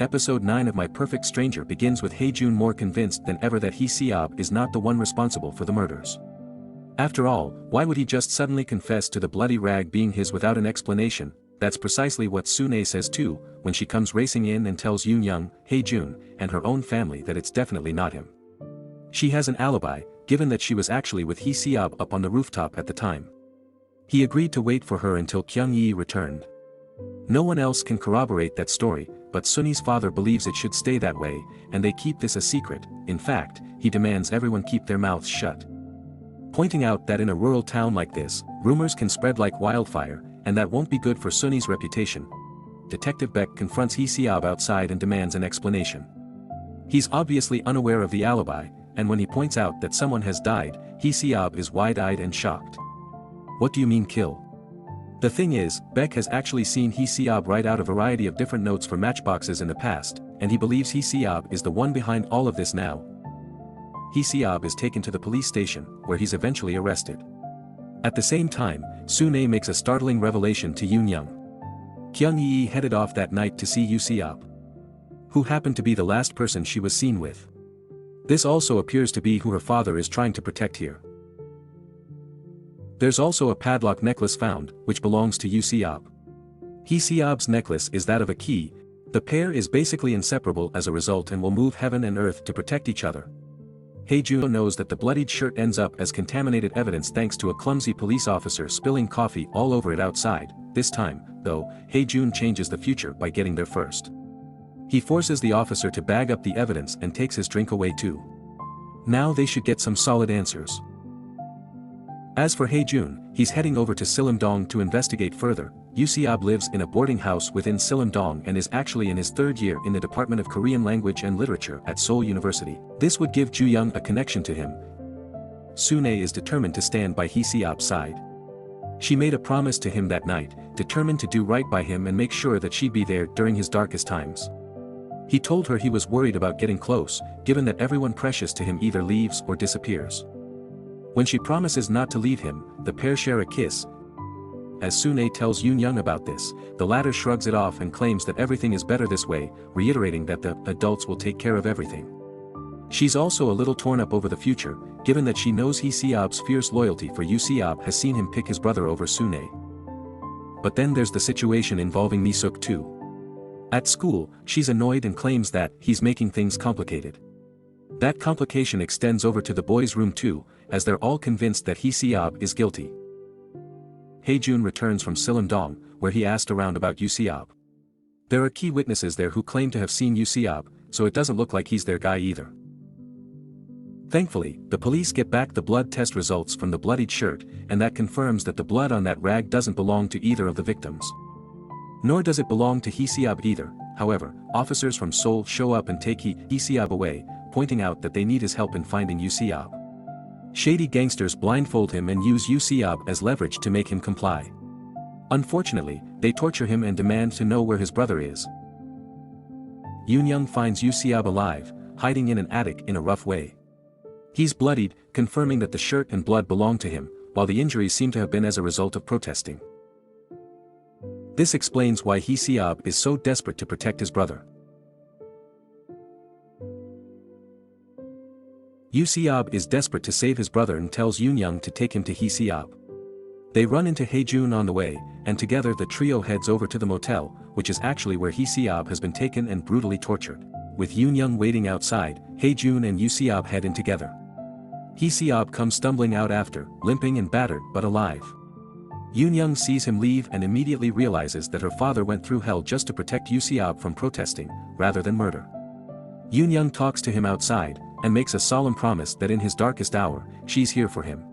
Episode 9 of My Perfect Stranger begins with Hae-jun more convinced than ever that Hee Se-yeob is not the one responsible for the murders. After all, why would he just suddenly confess to the bloody rag being his without an explanation? That's precisely what Sune says too, when she comes racing in and tells Yoon-young, Hae-jun, and her own family that it's definitely not him. She has an alibi, given that she was actually with Hee Se-yeob up on the rooftop at the time. He agreed to wait for her until Kyung-yi returned. No one else can corroborate that story, but Sunni's father believes it should stay that way, and they keep this a secret. In fact, he demands everyone keep their mouths shut. Pointing out that in a rural town like this, rumors can spread like wildfire, and that won't be good for Sunni's reputation. Detective Beck confronts Hee Se-yeob outside and demands an explanation. He's obviously unaware of the alibi, and when he points out that someone has died, Hee Se-yeob is wide-eyed and shocked. What do you mean kill? The thing is, Beck has actually seen Hee Se-yeob write out a variety of different notes for matchboxes in the past, and he believes Hee Se-yeob is the one behind all of this now. Hee Se-yeob is taken to the police station, where he's eventually arrested. At the same time, Sune makes a startling revelation to Yoon-young. Kyung-yi headed off that night to see Hee Se-yeob, who happened to be the last person she was seen with. This also appears to be who her father is trying to protect here. There's also a padlock necklace found, which belongs to Hee Se-yeob. Hee Se-yeob's necklace is that of a key. The pair is basically inseparable as a result and will move heaven and earth to protect each other. Hae-jun knows that the bloodied shirt ends up as contaminated evidence thanks to a clumsy police officer spilling coffee all over it outside. This time, though, Hae-jun changes the future by getting there first. He forces the officer to bag up the evidence and takes his drink away too. Now they should get some solid answers. As for Hae-jun, he's heading over to Sillim-dong to investigate further. Hee Se-yeob lives in a boarding house within Sillim-dong and is actually in his third year in the Department of Korean Language and Literature at Seoul University. This would give Ju-young a connection to him. Sune is determined to stand by Hee Se-yeob's side. She made a promise to him that night, determined to do right by him and make sure that she'd be there during his darkest times. He told her he was worried about getting close, given that everyone precious to him either leaves or disappears. When she promises not to leave him, the pair share a kiss. As Sune tells Yoon-young about this, the latter shrugs it off and claims that everything is better this way, reiterating that the adults will take care of everything. She's also a little torn up over the future, given that she knows Hee Se-yeob's fierce loyalty for Hee Se-yeob has seen him pick his brother over Sune. But then there's the situation involving Mi-suk too. At school, she's annoyed and claims that he's making things complicated. That complication extends over to the boys' room too, as they're all convinced that Hee Se-yeob is guilty. Hae-jun returns from Sillim-dong, where he asked around about Hee Se-yeob. There are key witnesses there who claim to have seen Hee Se-yeob, so it doesn't look like he's their guy either. Thankfully, the police get back the blood test results from the bloodied shirt, and that confirms that the blood on that rag doesn't belong to either of the victims. Nor does it belong to Hee Se-yeob either. However, officers from Seoul show up and take Hee Se-yeob away, pointing out that they need his help in finding Hee Se-yeob. Shady gangsters blindfold him and use Hee Se-yeob as leverage to make him comply. Unfortunately, they torture him and demand to know where his brother is. Yoon-young finds Hee Se-yeob alive, hiding in an attic in a rough way. He's bloodied, confirming that the shirt and blood belong to him, while the injuries seem to have been as a result of protesting. This explains why Hee Se-yeob is so desperate to protect his brother. Hee Se-yeob is desperate to save his brother and tells Yoon-young to take him to Hee Se-yeob. They run into Hae-jun on the way, and together the trio heads over to the motel, which is actually where Hee Se-yeob has been taken and brutally tortured. With Yoon-young waiting outside, Hae-jun and Hee Se-yeob head in together. Hee Se-yeob comes stumbling out after, limping and battered but alive. Yoon-young sees him leave and immediately realizes that her father went through hell just to protect Hee Se-yeob from protesting, rather than murder. Yoon-young talks to him outside, and makes a solemn promise that in his darkest hour, she's here for him.